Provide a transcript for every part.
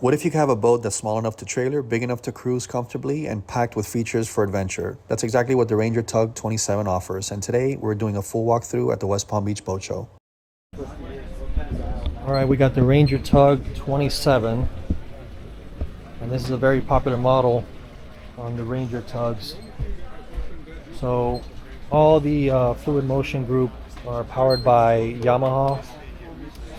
What if you could have a boat that's small enough to trailer, big enough to cruise comfortably, and packed with features for adventure? That's exactly what the Ranger Tug 27 offers, and today we're doing a full walkthrough at the West Palm Beach Boat Show. Alright, we got the Ranger Tug 27, and this is a very popular model on the Ranger Tugs. So all the fluid motion group are powered by Yamaha.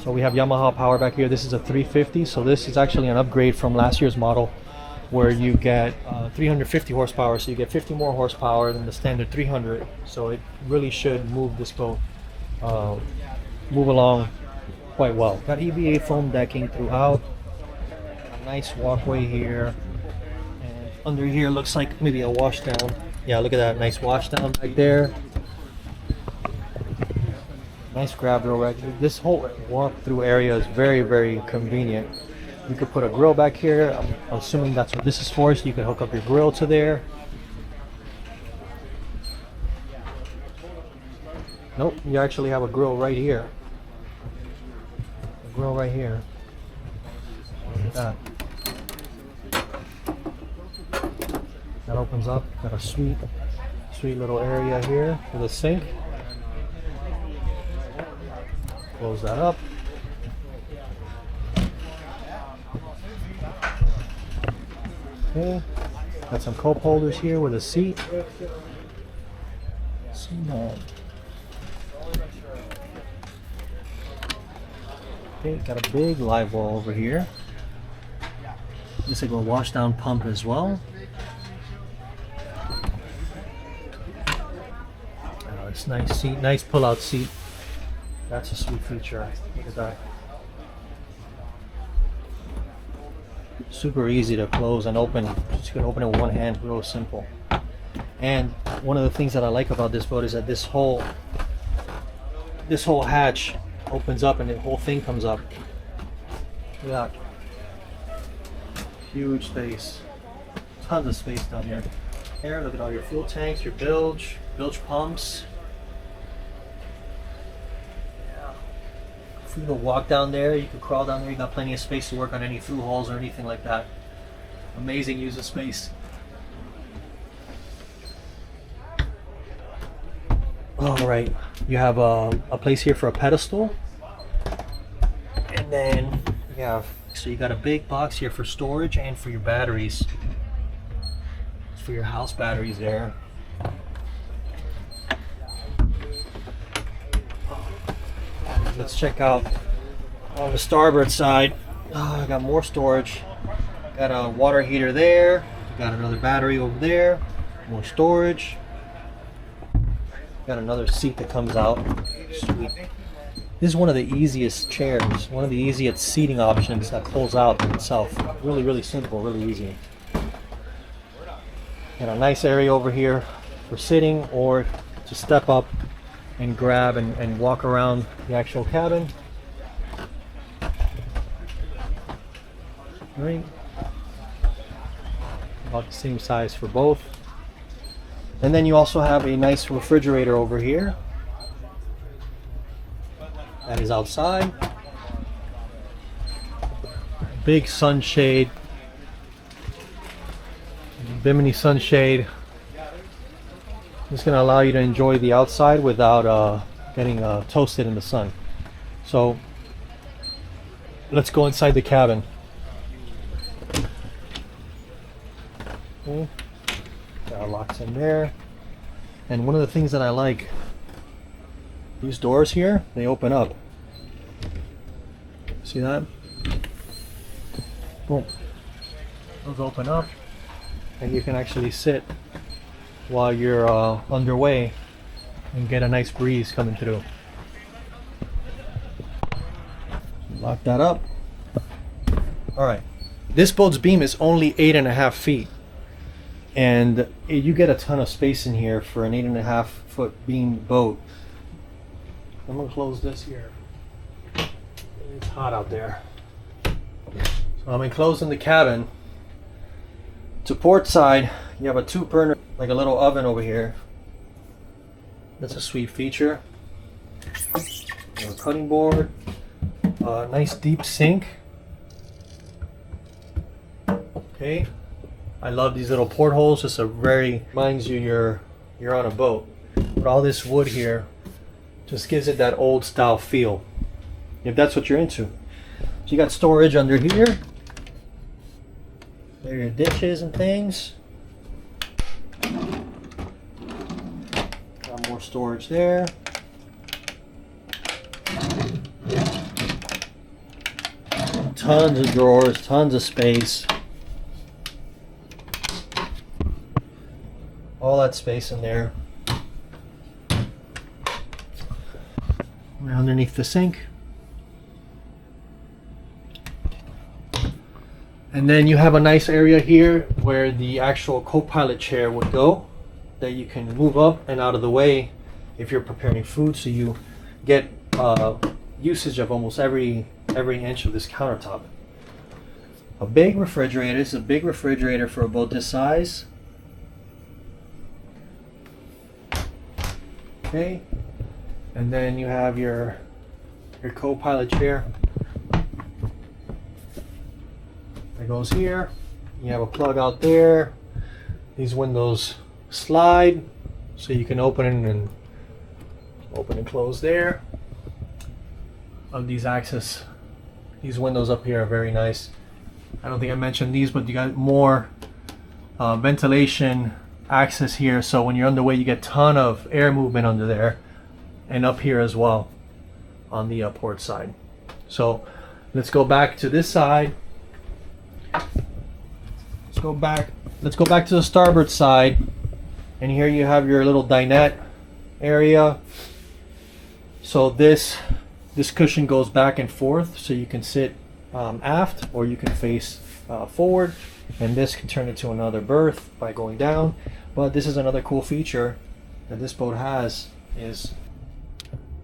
So we have Yamaha power back here. This is a 350, so this is actually an upgrade from last year's model where you get 350 horsepower, so you get 50 more horsepower than the standard 300. So it really should move this boat move along quite well. Got EVA foam decking throughout, a nice walkway here, and under here looks like maybe a washdown. Yeah, look at that nice washdown back there. Nice grab rail right here. This whole walk-through area is very, very convenient. You could put a grill back here. I'm assuming that's what this is for, so you can hook up your grill to there. Nope, you actually have a grill right here. A grill right here. Look at that. That opens up. Got a sweet little area here for the sink. Close that up. Okay, got some cup holders here with a seat. Okay, got a big live well over here. Looks like a wash down pump as well. It's nice seat, nice pull out seat. That's a sweet feature. Look at that. Super easy to close and open. Just you can open it with one hand, real simple. And one of the things that I like about this boat is that this whole hatch opens up and the whole thing comes up. Look at that. Huge space. Tons of space down here. Here, look at all your fuel tanks, your bilge pumps. If you go walk down there, you can crawl down there, you got plenty of space to work on any through holes or anything like that. Amazing use of space. Alright, you have a place here for a pedestal. And then you have, so you got a big box here for storage and for your batteries. It's for your house batteries there. Let's check out on the starboard side. I got more storage. Got a water heater there. Got another battery over there. More storage. Got another seat that comes out. Sweet. This is one of the easiest chairs. One of the easiest seating options that pulls out itself. Really, really simple. Really easy. Got a nice area over here for sitting or to step up and grab and walk around the actual cabin. Right. About the same size for both. And then you also have a nice refrigerator over here. That is outside. Big sunshade. Bimini sunshade. It's going to allow you to enjoy the outside without getting toasted in the sun. So let's go inside the cabin. Okay. Got locks in there. And one of the things that I like, these doors here, they open up. See that? Boom. Those open up and you can actually sit while you're underway and get a nice breeze coming through. Lock that up. Alright, this boat's beam is only 8.5 feet and you get a ton of space in here for an 8.5 foot beam boat. I'm gonna close this here. It's hot out there. So I'm enclosing the cabin. To port side, you have a 2-burner, like a little oven over here. That's a sweet feature. A cutting board, a nice deep sink. Okay, I love these little portholes. Just a very reminds you you're on a boat. But all this wood here just gives it that old style feel, if that's what you're into. So you got storage under here. There are your dishes and things. Got more storage there. Tons of drawers, tons of space. All that space in there. Right underneath the sink. And then you have a nice area here where the actual co-pilot chair would go, that you can move up and out of the way if you're preparing food, so you get usage of almost every inch of this countertop. A big refrigerator. This is a big refrigerator for a boat this size. Okay, and then you have your co-pilot chair that goes here. You have a plug out there. These windows slide, so you can open and close there. Of these access, these windows up here are very nice. I don't think I mentioned these, but you got more ventilation access here, so when you're underway you get a ton of air movement under there, and up here as well on the port side. So let's go back to this side. Let's go back to the starboard side, and here you have your little dinette area. So this cushion goes back and forth, so you can sit aft or you can face forward, and this can turn into another berth by going down. But this is another cool feature that this boat has, is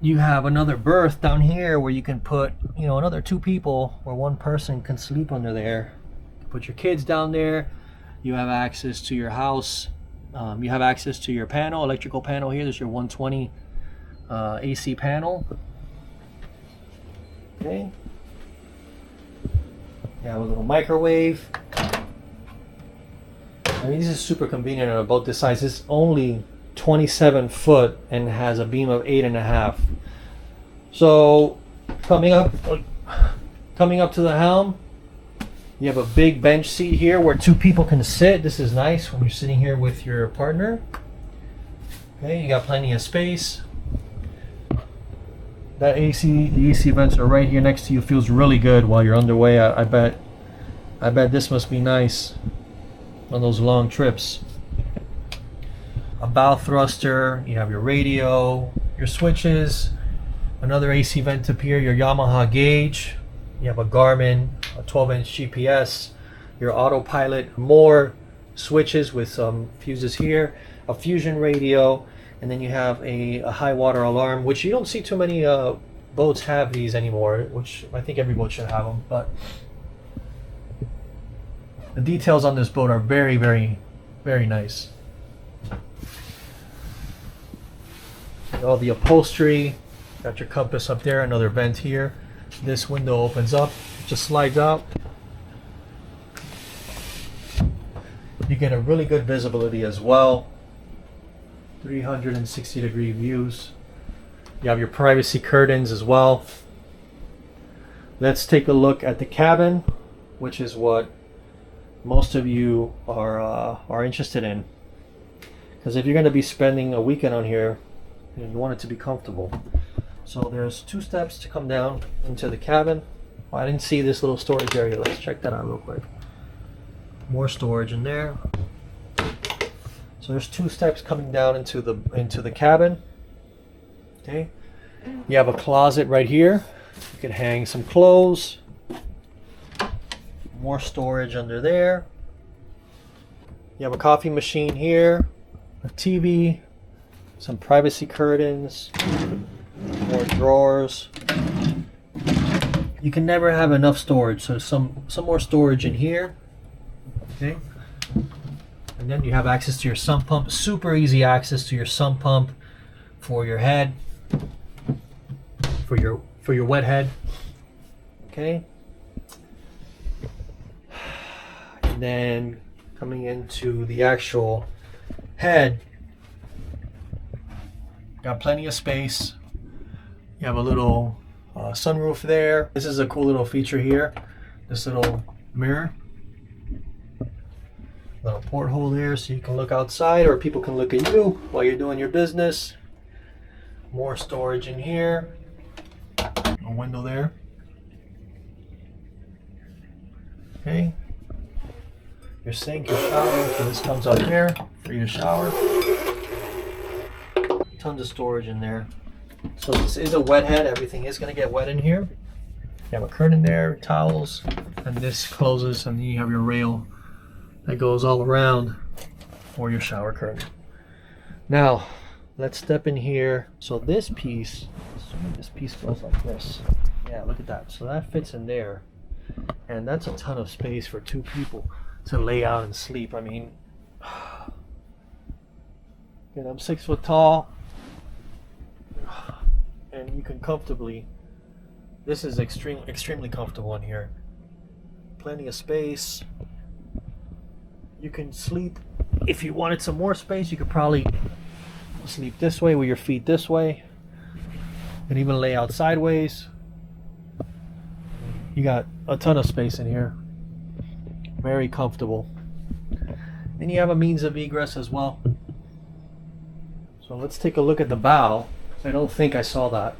you have another berth down here where you can put, you know, another 2 people, or 1 person can sleep under there. Put your kids down there. You have access to your house. You have access to your panel, electrical panel here. There's your 120 AC panel. Okay. You have a little microwave. I mean, this is super convenient on a boat this size. It's only 27 foot and has a beam of 8.5. So coming up to the helm, you have a big bench seat here where 2 people can sit. This is nice when you're sitting here with your partner. Okay, you got plenty of space. That the AC vents are right here next to you. Feels really good while you're underway. I bet this must be nice on those long trips. A bow thruster. You have your radio, your switches, another AC vent up here, your Yamaha gauge. You have a Garmin, a 12-inch GPS, your autopilot, more switches with some fuses here, a fusion radio, and then you have a high water alarm, which you don't see too many boats have these anymore, which I think every boat should have them. But the details on this boat are very, very, very nice. All the upholstery, got your compass up there, another vent here. This window opens up, just slides out. You get a really good visibility as well. 360-degree views. You have your privacy curtains as well. Let's take a look at the cabin, which is what most of you are interested in. Because if you're going to be spending a weekend on here, you want it to be comfortable. So there's 2 steps to come down into the cabin. Oh, I didn't see this little storage area. Let's check that out real quick. More storage in there. So there's 2 steps coming down into the cabin. Okay. You have a closet right here. You can hang some clothes. More storage under there. You have a coffee machine here, a TV, some privacy curtains, more drawers. You can never have enough storage, so some more storage in here. Okay. And then you have access to your sump pump. Super easy access to your sump pump for your head, for your wet head. Okay. And then coming into the actual head, got plenty of space. You have a little sunroof there. This is a cool little feature here. This little mirror. Little porthole there so you can look outside, or people can look at you while you're doing your business. More storage in here. A window there. Okay. Your sink, your shower, so this comes up here for you to shower. Tons of storage in there. So this is a wet head. Everything is going to get wet in here. You have a curtain there, towels, and this closes, and then you have your rail that goes all around for your shower curtain. Now, let's step in here. So this piece goes like this. Yeah, look at that. So that fits in there, and that's a ton of space for two people to lay out and sleep. I mean, and I'm 6 foot tall, and you can comfortably, this is extremely comfortable in here. Plenty of space. You can sleep. If you wanted some more space, you could probably sleep this way with your feet this way, and even lay out sideways. You got a ton of space in here. Very comfortable. Then you have a means of egress as well. So let's take a look at the bow. I don't think I saw that,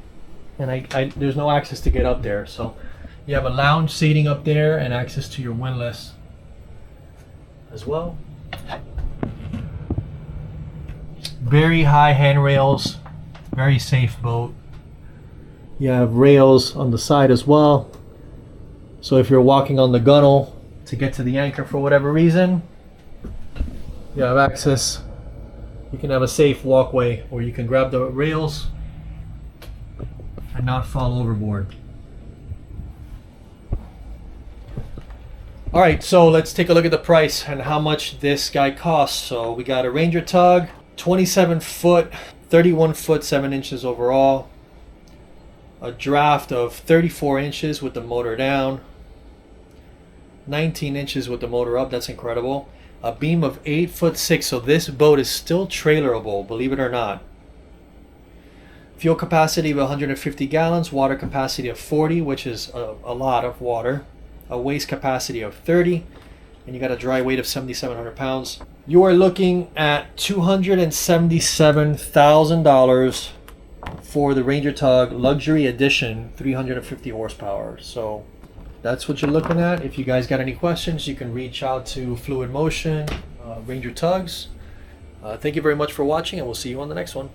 and there's no access to get up there. So you have a lounge seating up there and access to your windlass as well. Very high handrails, very safe boat. You have rails on the side as well. So if you're walking on the gunnel to get to the anchor for whatever reason, you have access. You can have a safe walkway where you can grab the rails and not fall overboard. All right, so let's take a look at the price and how much this guy costs. So we got a Ranger Tug, 27 foot, 31 foot 7 inches overall, a draft of 34 inches with the motor down, 19 inches with the motor up. That's incredible. A beam of 8 foot 6. So this boat is still trailerable, believe it or not. Fuel capacity of 150 gallons, water capacity of 40, which is a lot of water. A waste capacity of 30, and you got a dry weight of 7,700 pounds. You are looking at $277,000 for the Ranger Tug Luxury Edition 350 horsepower. So that's what you're looking at. If you guys got any questions, you can reach out to Fluid Motion, Ranger Tugs. Thank you very much for watching, and we'll see you on the next one.